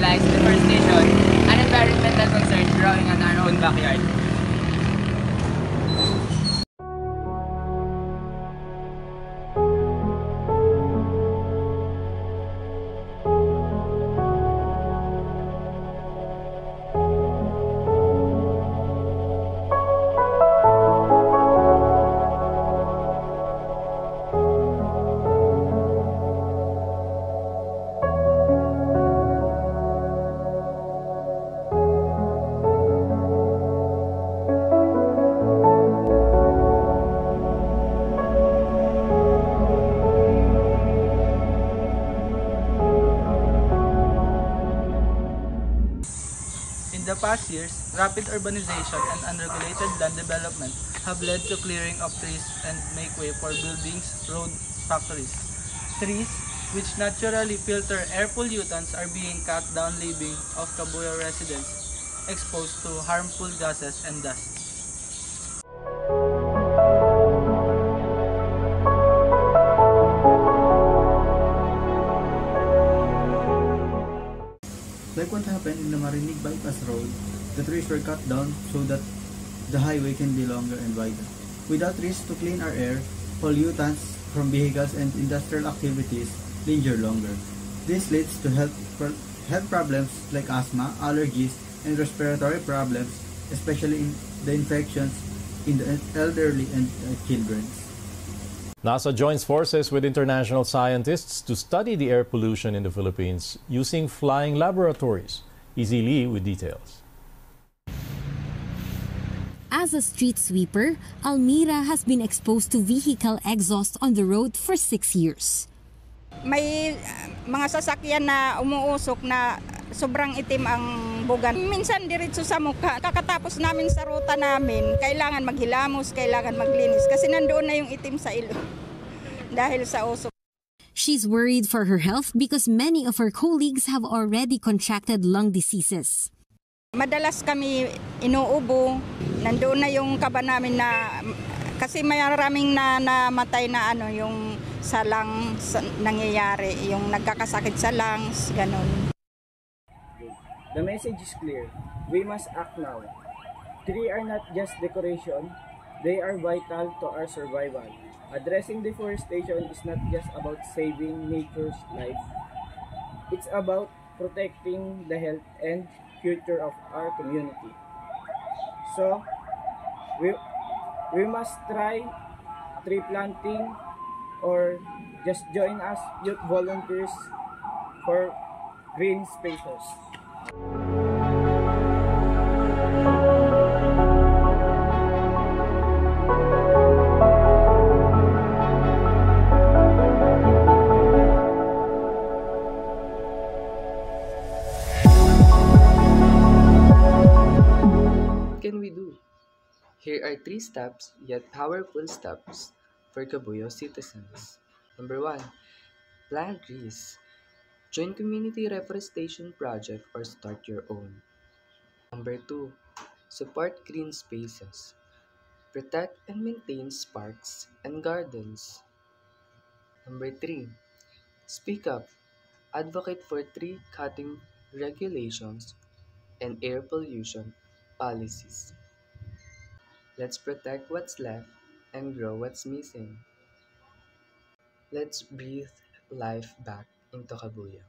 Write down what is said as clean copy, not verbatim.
likes deforestation and environmental concerns growing in our own backyard. In the past years, rapid urbanization and unregulated land development have led to clearing of trees and make way for buildings, roads, factories. Trees, which naturally filter air pollutants, are being cut down, leaving of Kabuyaw residents exposed to harmful gases and dust. Like what happened in the Marinig Bypass Road, the trees were cut down so that the highway can be longer and wider. Without trees to clean our air, pollutants from vehicles and industrial activities linger longer. This leads to health problems like asthma, allergies, and respiratory problems, especially in the infections in the elderly and children. NASA joins forces with international scientists to study the air pollution in the Philippines using flying laboratories. Izzy Lee with details. As a street sweeper, Almira has been exposed to vehicle exhaust on the road for 6 years. May mga sasakyan na umuusok na sobrang itim ang bugan. Minsan diretso sa mukha. Kakatapos namin sa ruta namin, kailangan maghilamos, kailangan maglinis kasi nandoon na yung itim sa ilong dahil sa usok. She's worried for her health because many of her colleagues have already contracted lung diseases. Madalas kami inuubo, nandoon na yung kaba namin na kasi maraming namatay na yung sa lungs nangyayari, yung nagkakasakit sa lungs, ganun. The message is clear. We must act now. Trees are not just decoration, they are vital to our survival. Addressing deforestation is not just about saving nature's life. It's about protecting the health and future of our community. So, we must try tree planting or just join us youth volunteers for green spaces. What can we do? Here are 3 steps, yet powerful steps for Kabuyaw citizens. Number 1. Plant trees. Join community reforestation project or start your own. Number 2. Support green spaces. Protect and maintain parks and gardens. Number 3. Speak up. Advocate for tree cutting regulations and air pollution policies. Let's protect what's left and grow what's missing. Let's breathe life back into Kabuyaw.